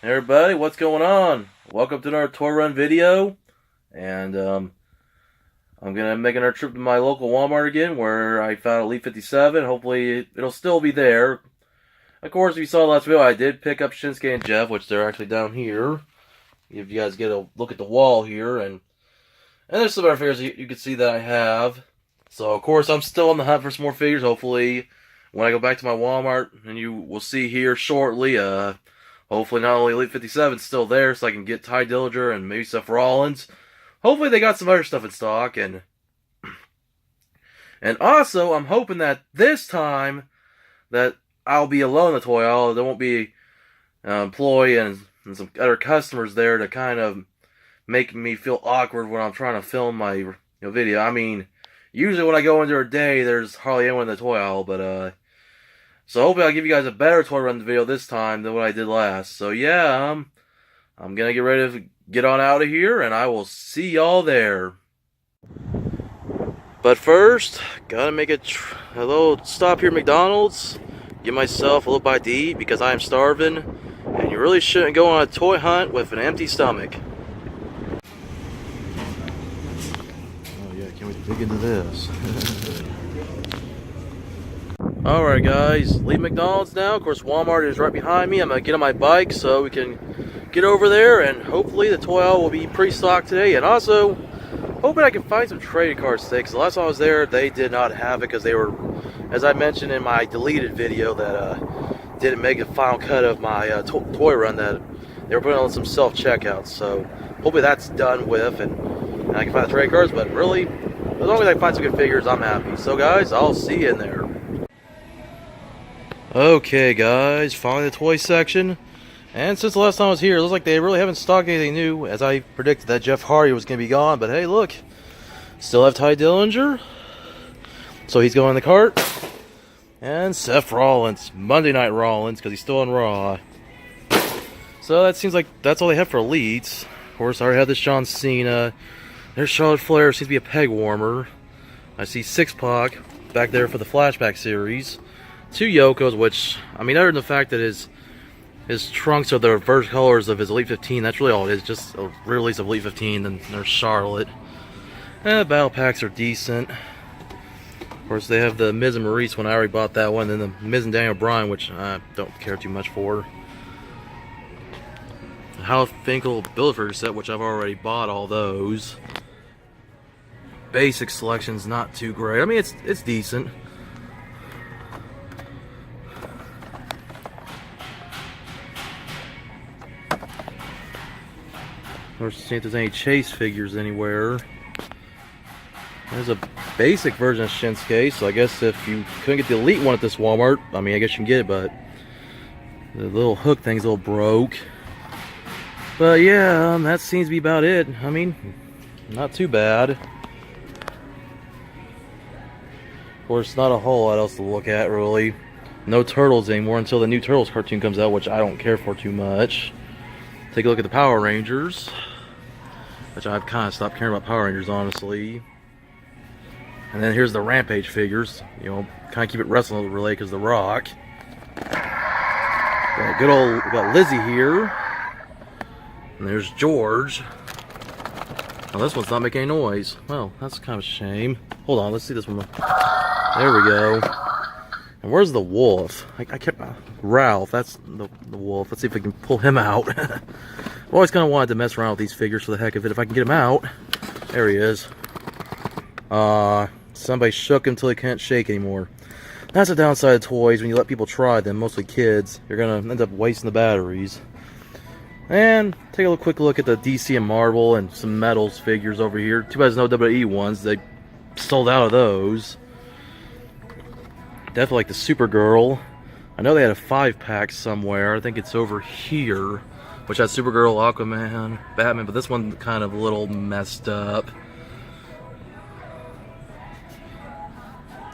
Hey everybody, what's going on? Welcome to another toy run video, and I'm gonna make another trip to my local Walmart again, where I found Elite 57. Hopefully, it'll still be there. Of course, if you saw the last video, I did pick up Shinsuke and Jeff, which they're actually down here. If you guys get a look at the wall here, and there's some other figures you can see that I have. So, of course, I'm still on the hunt for some more figures. Hopefully, when I go back to my Walmart, and you will see here shortly, hopefully not only Elite 57 is still there, so I can get Ty Dillinger and maybe Seth Rollins. Hopefully they got some other stuff in stock, and also I'm hoping that this time that I'll be alone in the toy aisle. There won't be an employee and some other customers there to kind of make me feel awkward when I'm trying to film my video. I mean, usually when I go into a day, there's hardly anyone in the toy aisle, but so hopefully I'll give you guys a better toy run video this time than what I did last. So yeah, I'm gonna get ready to get on out of here, and I will see y'all there. But first, gotta make a little stop here at McDonald's, give myself a little bite to eat because I am starving, and you really shouldn't go on a toy hunt with an empty stomach. Oh yeah, can't wait to dig into this. Alright guys, leave McDonald's now. Of course, Walmart is right behind me. I'm going to get on my bike so we can get over there, and hopefully the toy aisle will be pre-stocked today. And also, hoping I can find some trading cards today, because the last time I was there, they did not have it, because they were, as I mentioned in my deleted video that didn't make a final cut of my toy run, that they were putting on some self-checkouts. So, hopefully that's done with, and I can find the trading cards, but really, as long as I find some good figures, I'm happy. So guys, I'll see you in there. Okay guys, finally the toy section, and since the last time I was here, it looks like they really haven't stocked anything new, as I predicted that Jeff Hardy was going to be gone. But hey, look, still have Ty Dillinger, so he's going in the cart, and Seth Rollins, Monday Night Rollins, because he's still on Raw. So that seems like that's all they have for Elites. Of course, I already had this John Cena. There's Charlotte Flair, seems to be a peg warmer. I see Six-Pac back there for the Flashback series. Two Yokos, which, I mean, other than the fact that his trunks are the reverse colors of his Elite 15, that's really all it is, just a release of Elite 15. Then there's Charlotte. And the battle packs are decent. Of course, they have the Miz and Maurice one. I already bought that one. Then the Miz and Daniel Bryan, which I don't care too much for. The Hal Finkel Build-A-Figure set, which I've already bought all those. Basic selection's not too great. I mean, it's decent. Or see if there's any Chase figures anywhere. There's a basic version of Shinsuke, so I guess if you couldn't get the Elite one at this Walmart, I mean, I guess you can get it, but the little hook thing's a little broke. But yeah, that seems to be about it. I mean, not too bad. Of course, not a whole lot else to look at, really. No Turtles anymore until the new Turtles cartoon comes out, which I don't care for too much. Take a look at the Power Rangers, which I've kind of stopped caring about Power Rangers, honestly. And then here's the Rampage figures. You know, kind of keep it wrestling related because The Rock. Got good old, we got Lizzie here. And there's George. Oh, this one's not making any noise. Well, that's kind of a shame. Hold on, let's see this one. There we go. And where's the wolf? I kept Ralph. That's the wolf. Let's see if we can pull him out. I've always kind of wanted to mess around with these figures for the heck of it. If I can get him out, there he is. Somebody shook him until he can't shake anymore. That's the downside of toys. When you let people try them, mostly kids, you're gonna end up wasting the batteries. And take a quick look at the DC and Marvel and some Metals figures over here. Too bad there's no WWE ones. They sold out of those. Definitely like the Supergirl. I know they had a 5-pack somewhere. I think it's over here, which has Supergirl, Aquaman, Batman, but this one kind of a little messed up.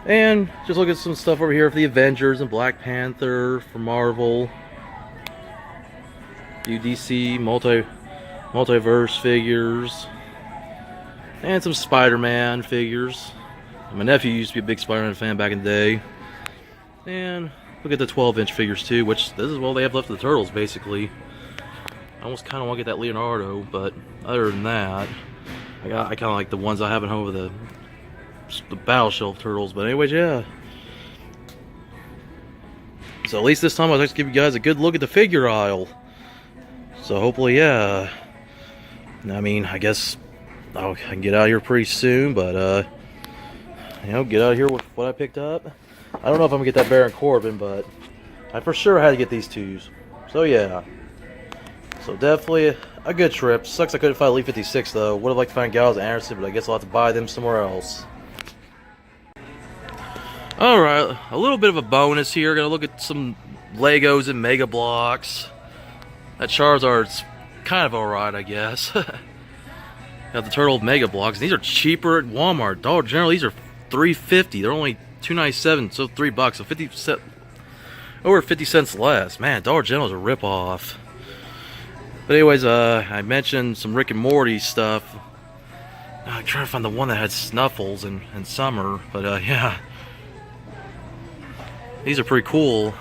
And just look at some stuff over here for the Avengers and Black Panther for Marvel. UDC multiverse figures. And some Spider-Man figures. My nephew used to be a big Spider-Man fan back in the day. And look at the 12-inch figures too, which this is all they have left of the Turtles, basically. I almost kind of want to get that Leonardo, but other than that, I kind of like the ones I have at home with the battle shelf turtles. But anyways, yeah. So at least this time I'd like to give you guys a good look at the figure aisle. So hopefully, yeah. I mean, I guess I can get out of here pretty soon, but you know, get out of here with what I picked up. I don't know if I'm gonna get that Baron Corbin, but I for sure had to get these twos. So yeah. So definitely a good trip. Sucks I couldn't find Elite 56 though. Would have liked to find Gallows and Anderson, but I guess I'll have to buy them somewhere else. Alright, a little bit of a bonus here. Gonna look at some Legos and Mega Blocks. That Charizard's kind of alright, I guess. Got the Turtle Mega Blocks. These are cheaper at Walmart. Dollar General, these are $3.50. They're only $2.97, so $3. So 50 cents, over 50 cents less. Man, Dollar General's a ripoff. But anyways, I mentioned some Rick and Morty stuff. I'm trying to find the one that had Snuffles and Summer, but yeah. These are pretty cool.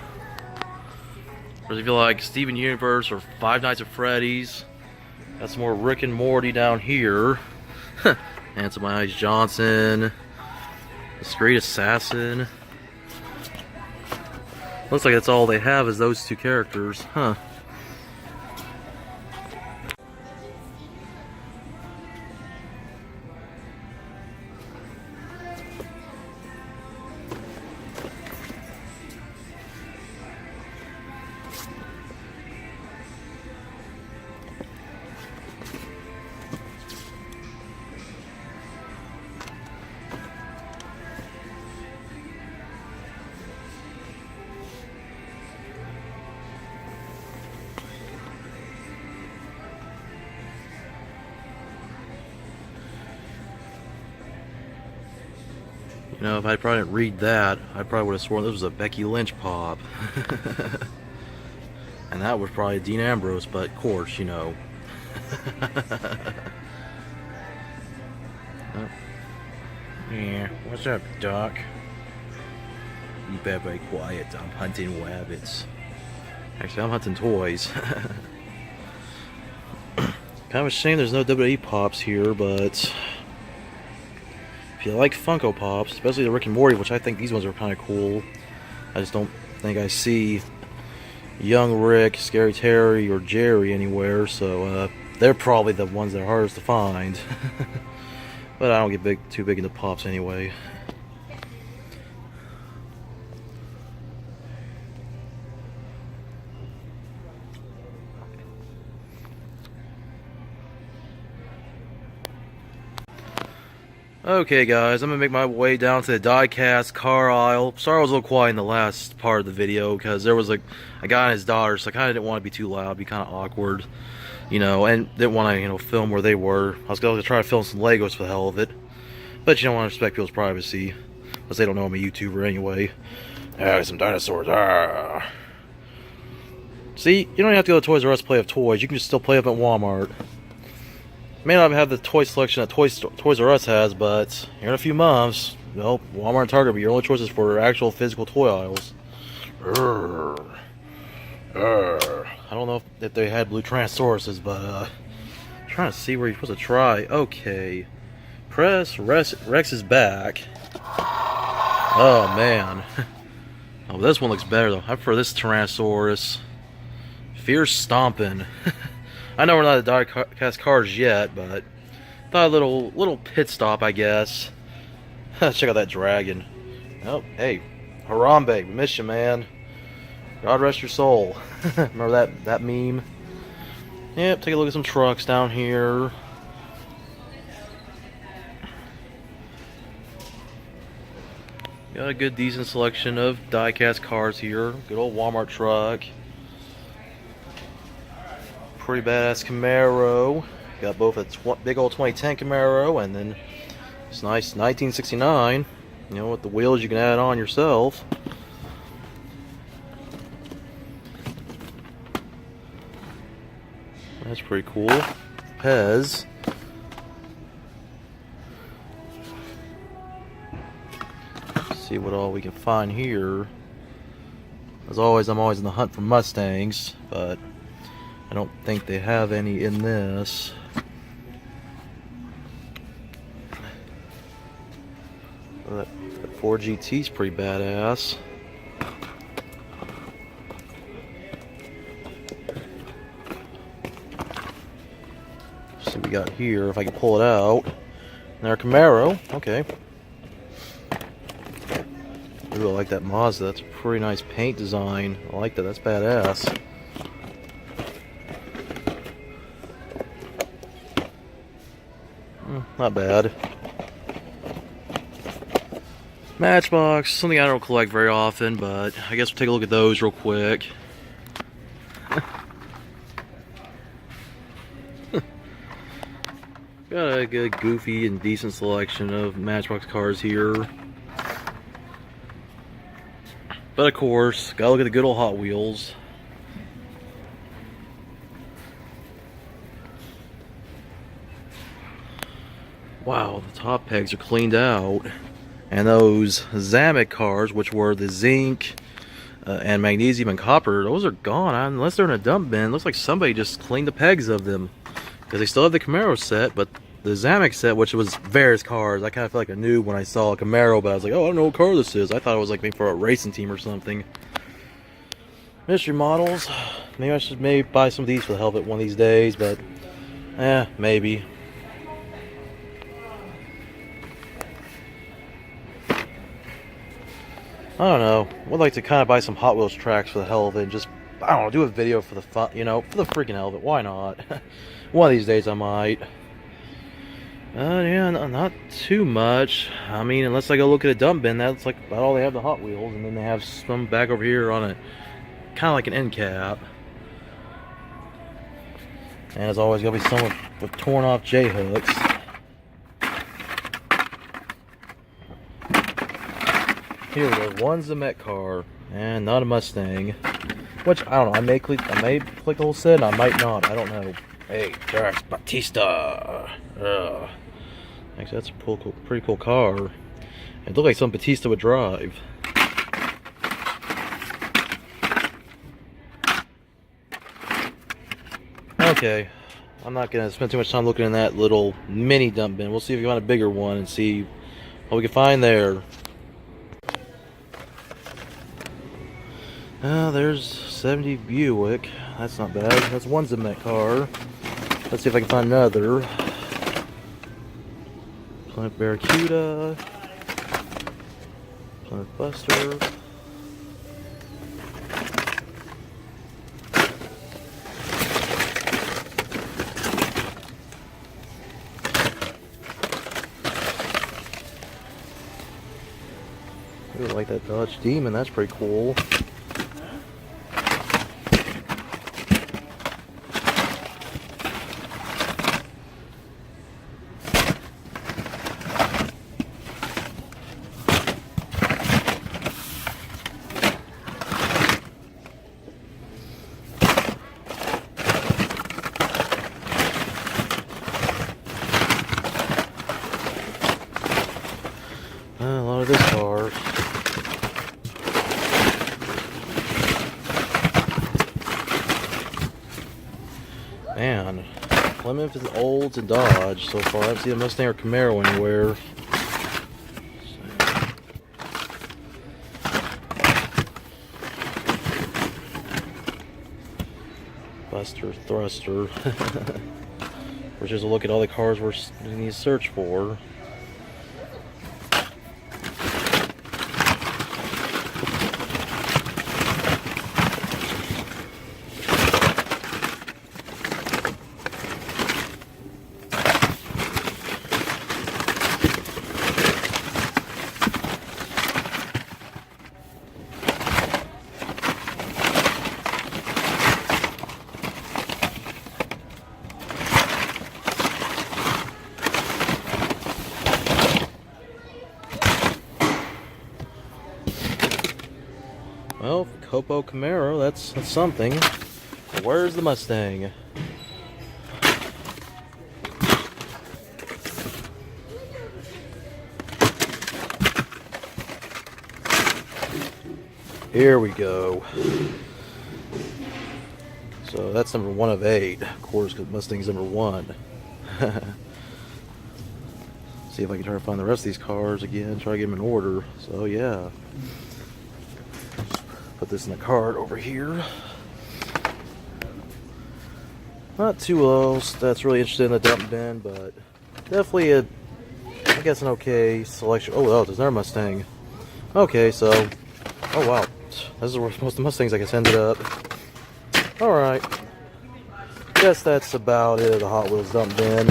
Or if you like Steven Universe or Five Nights at Freddy's. Got some more Rick and Morty down here. Handsome Eyes Johnson. Discreet Assassin. Looks like that's all they have is those two characters, huh? You know, if I probably didn't read that, I probably would have sworn this was a Becky Lynch pop. And that was probably Dean Ambrose, but of course, you know. Oh. Yeah, what's up, Doc? You better be quiet, I'm hunting rabbits. Actually, I'm hunting toys. Kind of a shame there's no WWE pops here, but if you like Funko Pops, especially the Rick and Morty, which I think these ones are kind of cool, I just don't think I see young Rick, Scary Terry, or Jerry anywhere, so they're probably the ones that are hardest to find. But I don't get too big into Pops anyway. Okay guys, I'm going to make my way down to the diecast car aisle. Sorry I was a little quiet in the last part of the video because there was a guy and his daughter, so I kind of didn't want to be too loud, be kind of awkward, you know, and didn't want to, you know, film where they were. I was going to try to film some Legos for the hell of it, but you don't want to respect people's privacy, because they don't know I'm a YouTuber anyway. Some dinosaurs. See, you don't even have to go to Toys R Us to play with toys, you can just still play up at Walmart. May not have the toy selection that Toys R Us has, but here in a few months, well, Walmart and Target will be your only choices for actual physical toy aisles. I don't know if they had blue Transauruses, but I'm trying to see where you're supposed to try. Okay. Press Rex is back. Oh, man. Oh, this one looks better, though. I prefer this Tyrannosaurus. Fierce Stompin'. I know we're not at diecast cars yet, but thought a little pit stop, I guess. Check out that dragon. Oh, hey, Harambe, we miss you, man. God rest your soul. Remember that meme? Yep, take a look at some trucks down here. Got a good, decent selection of diecast cars here. Good old Walmart truck. Pretty badass Camaro. Got both a big old 2010 Camaro and then this nice 1969. You know, with the wheels you can add on yourself. That's pretty cool. Pez. See what all we can find here. As always, I'm always in the hunt for Mustangs, but I don't think they have any in this. Well, that 4GT is pretty badass. Let's see what we got here, if I can pull it out. And our Camaro, okay. Ooh, I like that Mazda. That's a pretty nice paint design. I like that. That's badass. Not bad. Matchbox, something I don't collect very often, but I guess we'll take a look at those real quick. Got a good, goofy, and decent selection of Matchbox cars here. But of course, gotta look at the good old Hot Wheels. Wow, the top pegs are cleaned out. And those Zamek cars, which were the zinc and magnesium and copper, those are gone. Unless they're in a dump bin. Looks like somebody just cleaned the pegs of them. Because they still have the Camaro set, but the Zamek set, which was various cars, I kind of felt like I knew when I saw a Camaro, but I was like, oh, I don't know what car this is. I thought it was like maybe for a racing team or something. Mystery models. Maybe I should buy some of these for the hell of it one of these days, but maybe. I don't know. Would like to kind of buy some Hot Wheels tracks for the hell of it and just, I don't know, do a video for the fun, you know, for the freaking hell of it. Why not? One of these days I might. Yeah, not too much. I mean, unless I go look at a dump bin, that's like about all they have, the Hot Wheels. And then they have some back over here on a, kind of like an end cap. And as always, gonna be some with torn off J-hooks. Here we go, one Zamek car, and not a Mustang. Which, I don't know, I may click the whole set, and I might not, I don't know. Hey, Drax Batista! Actually, that's a pretty cool car. It looked like something Batista would drive. Okay, I'm not going to spend too much time looking in that little mini dump bin. We'll see if we can find a bigger one and see what we can find there. There's 70 Buick. That's not bad. That's one Zamek car. Let's see if I can find another. Plymouth Barracuda. Plymouth Buster. I like that Dodge Demon. That's pretty cool. A lot of this cars. Man, Plymouth is old to Dodge so far. I haven't seen a Mustang or Camaro anywhere. Buster, Thruster. Which is a look at all the cars we need to search for. Well, Copo Camaro, that's something. Where's the Mustang? Here we go. So that's number 1 of 8. Of course, because Mustang's number 1. See if I can try to find the rest of these cars again, try to get them in order. So yeah. Put this in the cart over here. Not too else that's really interested in the dump bin, but definitely I guess an okay selection. Oh, there's another Mustang. Okay, so, oh wow, this is where most of the Mustangs I guess ended up. Alright, guess that's about it, the Hot Wheels dump bin.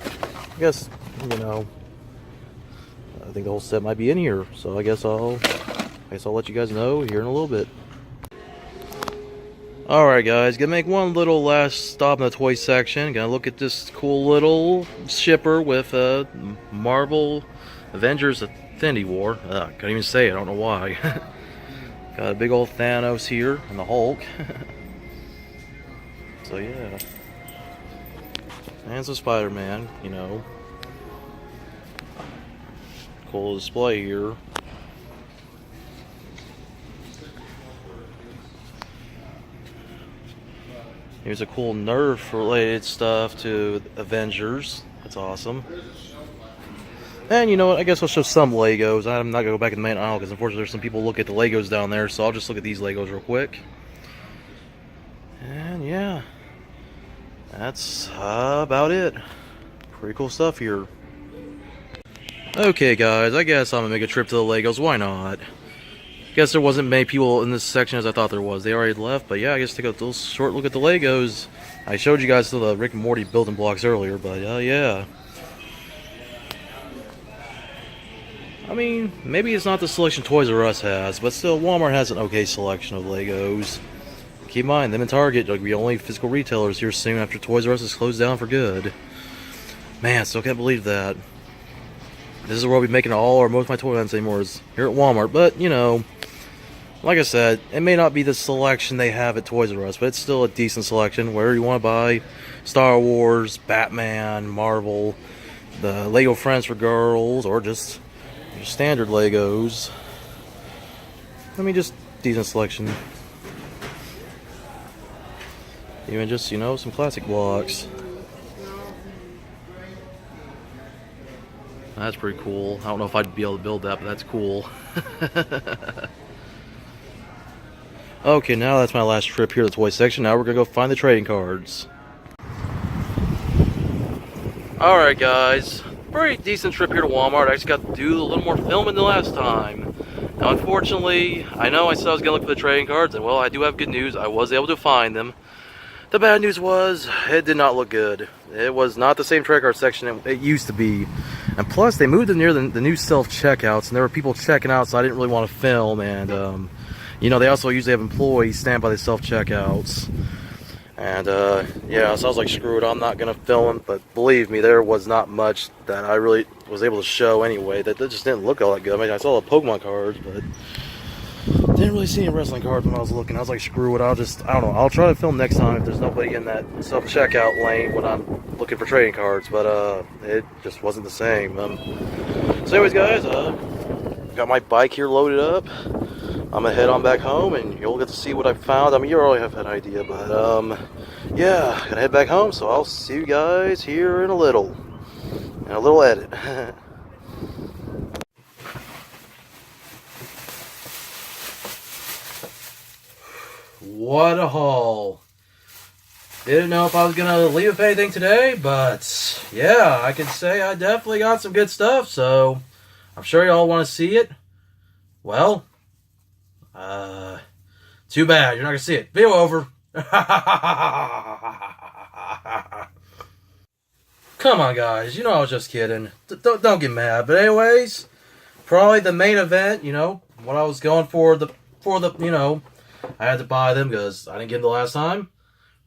I guess, you know, I think the whole set might be in here, so I guess I'll let you guys know here in a little bit. Alright guys, gonna make one little last stop in the toy section. Gonna look at this cool little shipper with Marvel Avengers Infinity War. Can't even say it, I don't know why. Got a big old Thanos here and the Hulk. So yeah. And some Spider-Man, you know. Cool display here. Here's a cool Nerf related stuff to Avengers. That's awesome. And you know what? I guess I'll show some Legos. I'm not going to go back in the main aisle because unfortunately there's some people look at the Legos down there. So I'll just look at these Legos real quick. And yeah. That's about it. Pretty cool stuff here. Okay guys, I guess I'm going to make a trip to the Legos. Why not? Guess there wasn't many people in this section as I thought there was. They already left, but yeah, I guess take a little short look at the Legos. I showed you guys the Rick and Morty building blocks earlier, but yeah. I mean, maybe it's not the selection Toys R Us has, but still, Walmart has an okay selection of Legos. Keep in mind, them and Target will be only physical retailers here soon after Toys R Us is closed down for good. Man, still can't believe that. This is where I'll be making all or most of my toy hunts anymore is here at Walmart, but you know, like I said, it may not be the selection they have at Toys R Us, but it's still a decent selection. Wherever you want to buy Star Wars, Batman, Marvel, the Lego Friends for Girls, or just your standard Legos. I mean, just decent selection. Even just, you know, some classic blocks. That's pretty cool. I don't know if I'd be able to build that, but that's cool. Okay, now that's my last trip here to the toy section. Now we're going to go find the trading cards. Alright guys, pretty decent trip here to Walmart. I actually got to do a little more filming than last time. Now unfortunately, I know I said I was going to look for the trading cards, and well, I do have good news. I was able to find them. The bad news was, it did not look good. It was not the same trading card section it used to be. And plus, they moved it near the new self-checkouts, and there were people checking out, so I didn't really want to film, and you know, they also usually have employees stand by the self-checkouts. And, yeah, so I was like, screw it, I'm not going to film it. But believe me, there was not much that I really was able to show anyway. That just didn't look all that good. I mean, I saw the Pokemon cards, but didn't really see any wrestling cards when I was looking. I was like, screw it, I don't know. I'll try to film next time if there's nobody in that self-checkout lane when I'm looking for trading cards. But, it just wasn't the same. So anyways, guys, got my bike here loaded up. I'm gonna head on back home and you'll get to see what I found. I mean, you already have an idea, but yeah, gonna head back home, so I'll see you guys here in a little edit. What a haul. Didn't know if I was gonna leave with anything today, but yeah, I can say I definitely got some good stuff, so I'm sure y'all want to see it. Well, too bad, you're not gonna see it. Video over. Come on, guys, you know I was just kidding. Don't get mad. But anyways, probably the main event, you know, what I was going for the, you know, I had to buy them because I didn't get them the last time.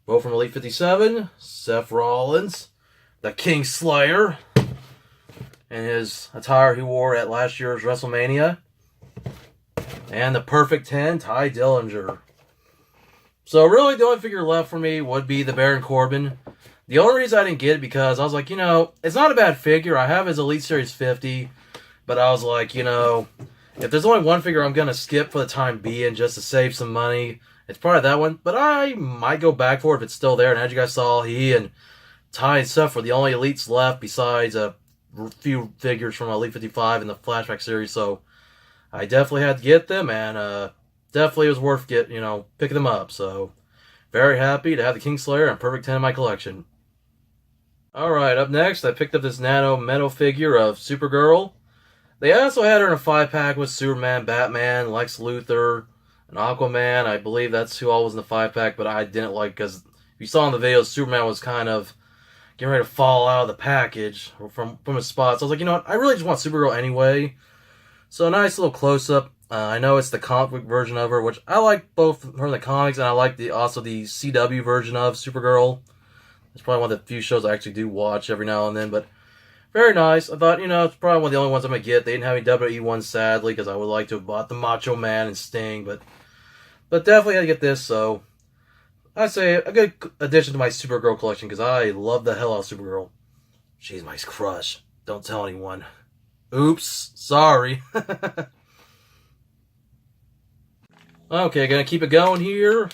Both from Elite 57, Seth Rollins, the King Slayer, and his attire he wore at last year's WrestleMania. And the Perfect 10, Ty Dillinger. So really the only figure left for me would be the Baron Corbin. The only reason I didn't get it because I was like, you know, it's not a bad figure. I have his Elite Series 50. But I was like, you know, If there's only one figure I'm going to skip for the time being just to save some money, it's probably that one. But I might go back for it if it's still there. And as you guys saw, he and Ty and stuff were the only elites left besides a few figures from Elite 55 in the flashback series. So I definitely had to get them, and definitely it was worth picking them up. So very happy to have the Kingslayer and Perfect 10 in my collection. Alright, up next, I picked up this nano metal figure of Supergirl. They also had her in a 5-pack with Superman, Batman, Lex Luthor, and Aquaman. I believe that's who all was in the 5-pack, but I didn't like, because if you saw in the video, Superman was kind of getting ready to fall out of the package from his spot. So I was like, you know what, I really just want Supergirl anyway. So a nice little close-up. I know it's the comic book version of her, which I like both from the comics, and I like also the CW version of Supergirl. It's probably one of the few shows I actually do watch every now and then, but very nice. I thought, it's probably one of the only ones I'm going to get. They didn't have any WWE ones, sadly, because I would like to have bought the Macho Man and Sting, but definitely had to get this, so I'd say a good addition to my Supergirl collection, because I love the hell out of Supergirl. She's my crush. Don't tell anyone. Oops. Sorry. Okay, gonna keep it going here.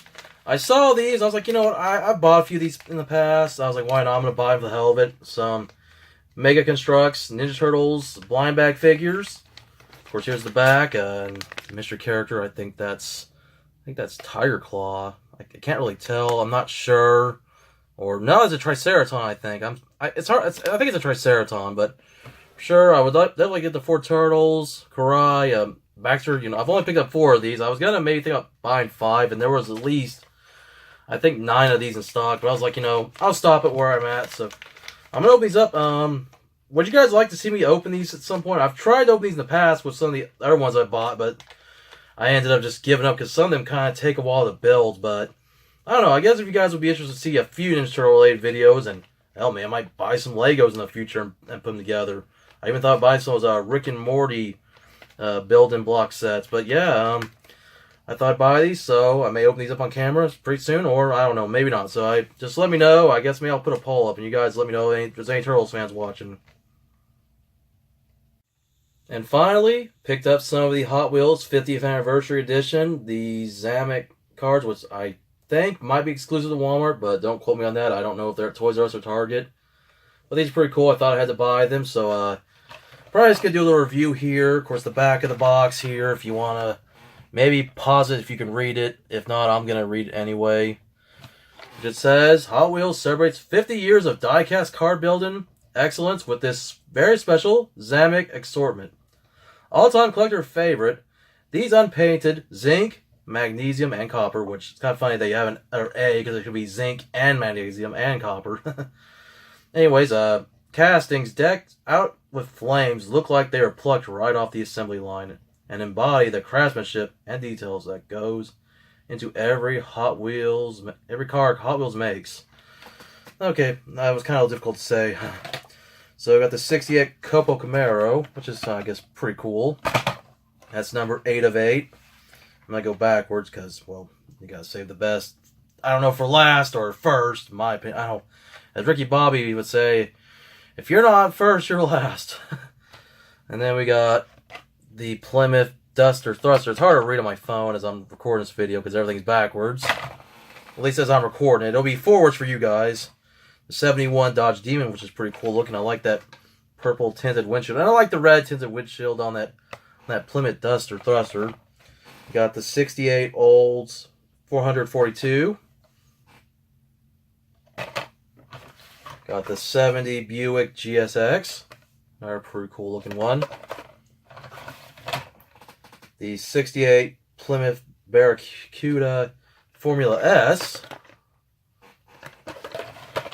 I saw these, I was like, you know what, I bought a few of these in the past. I was like, why not? I'm going to buy them for the hell of it. Some Mega Constructs, Ninja Turtles, blind bag figures. Of course, here's the back. And Mr. Character, I think that's Tiger Claw. I can't really tell. I'm not sure. Or, no, it's a Triceraton, I think. It's hard. I think it's a Triceraton, but sure, I would definitely get the 4 Turtles, Karai, Baxter. I've only picked up 4 of these. I was going to maybe think about buying 5, and there was at least, I think, 9 of these in stock, but I was like, I'll stop it where I'm at, so I'm going to open these up. Would you guys like to see me open these at some point? I've tried to open these in the past with some of the other ones I bought, but I ended up just giving up because some of them kind of take a while to build, but I don't know. I guess if you guys would be interested to see a few Ninja Turtle related videos, and hell, man, I might buy some Legos in the future and put them together. I even thought of buying some of those Rick and Morty building block sets, but yeah, I thought I'd buy these, so I may open these up on camera pretty soon, or I don't know, maybe not. So just let me know. I guess maybe I'll put a poll up, and you guys let me know if there's any Turtles fans watching. And finally, picked up some of the Hot Wheels 50th Anniversary Edition, the Zamek cards, which I think might be exclusive to Walmart, but don't quote me on that. I don't know if they're at Toys R Us or Target. But these are pretty cool. I thought I had to buy them, so probably just going to do a little review here. Of course, the back of the box here, if you want to maybe pause it if you can read it. If not, I'm going to read it anyway. It says, Hot Wheels celebrates 50 years of diecast card building excellence with this very special Zamek assortment. All-time collector favorite, these unpainted zinc, magnesium, and copper, which is kind of funny that you have an A because it could be zinc and magnesium and copper. Anyways, castings decked out with flames look like they were plucked right off the assembly line and embody the craftsmanship and details that goes into every car Hot Wheels makes. Okay, that was kind of difficult to say. So we got the 68 Copo Camaro, which is, I guess, pretty cool. That's number 8 of 8. I'm going to go backwards because, well, you got to save the best. I don't know for last or first, in my opinion. As Ricky Bobby would say, if you're not first, you're last. And then we got the Plymouth Duster Thruster. It's hard to read on my phone as I'm recording this video because everything's backwards. At least as I'm recording it. It'll be forwards for you guys. The 71 Dodge Demon, which is pretty cool looking. I like that purple tinted windshield. And I like the red tinted windshield on that Plymouth Duster Thruster. Got the 68 Olds 442. Got the 70 Buick GSX. Another pretty cool looking one. The 68 Plymouth Barracuda Formula S.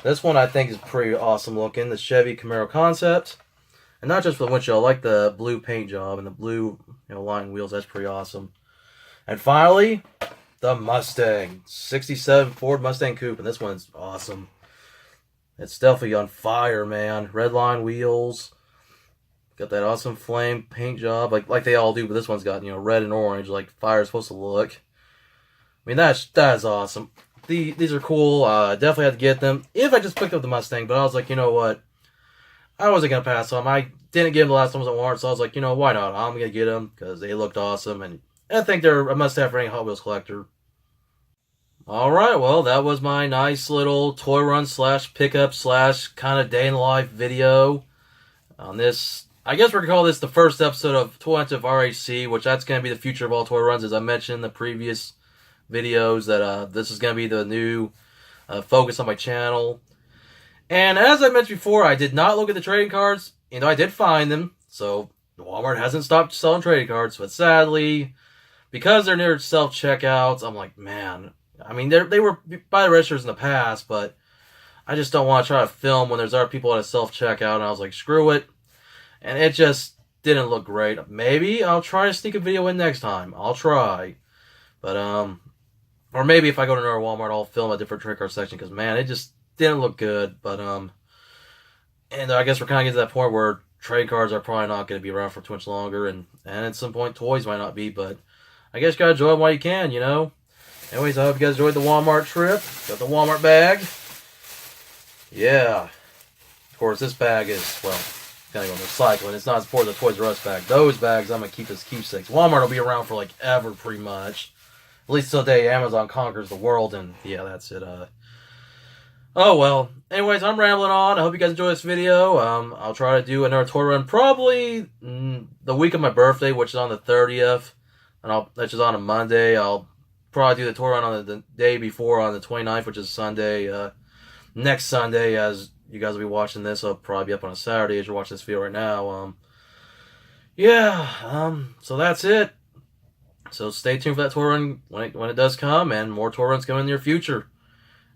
This one I think is pretty awesome looking. The Chevy Camaro Concept. And not just for the windshield. I like the blue paint job and the blue line wheels. That's pretty awesome. And finally, the Mustang. 67 Ford Mustang Coupe. And this one's awesome. It's definitely on fire, man. Red line wheels. Got that awesome flame paint job. Like they all do. But this one's got, red and orange. Like fire's supposed to look. I mean, that's awesome. These are cool. Definitely had to get them if I just picked up the Mustang, but I was like, you know what? I wasn't gonna pass on them. I didn't get them the last time I was at Walmart, so I was like, why not? I'm gonna get them because they looked awesome, and I think they're a must-have for any Hot Wheels collector. All right, well, that was my nice little toy run slash pickup slash kind of day in the life video on this. I guess we're gonna call this the first episode of Toy Hunting with RHC, which that's gonna be the future of all toy runs, as I mentioned in the previous videos. That this is gonna be the new focus on my channel. And as I mentioned before, I did not look at the trading cards. I did find them. So Walmart hasn't stopped selling trading cards. But sadly, because they're near self-checkouts, I'm like, man. I mean, they were by the registers in the past, but I just don't want to try to film when there's other people at a self-checkout. And I was like, screw it. And it just didn't look great. Maybe I'll try to sneak a video in next time. I'll try. But, or maybe if I go to another Walmart, I'll film a different trading card section. Because, man, it just didn't look good. But, and I guess we're kind of getting to that point where trade cards are probably not going to be around for too much longer. And at some point, toys might not be. But I guess you got to enjoy them while you can, Anyways, I hope you guys enjoyed the Walmart trip. Got the Walmart bag. Yeah. Of course, this bag is, well, going to go recycling. It's not as important as the Toys R Us bag. Those bags I'm going to keep as keepsakes. Walmart will be around for, like, ever, pretty much. At least till the day Amazon conquers the world. And, yeah, that's it. Oh, well. Anyways, I'm rambling on. I hope you guys enjoy this video. I'll try to do another toy run probably the week of my birthday, which is on the 30th. And which is on a Monday. I'll probably do the toy run on the day before, on the 29th, which is Sunday. Next Sunday, as you guys will be watching this, I'll probably be up on a Saturday as you're watching this video right now. So that's it. So stay tuned for that toy run when it does come, and more toy runs coming in the near future.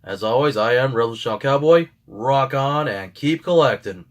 As always, I am Revolution Cowboy. Rock on and keep collecting.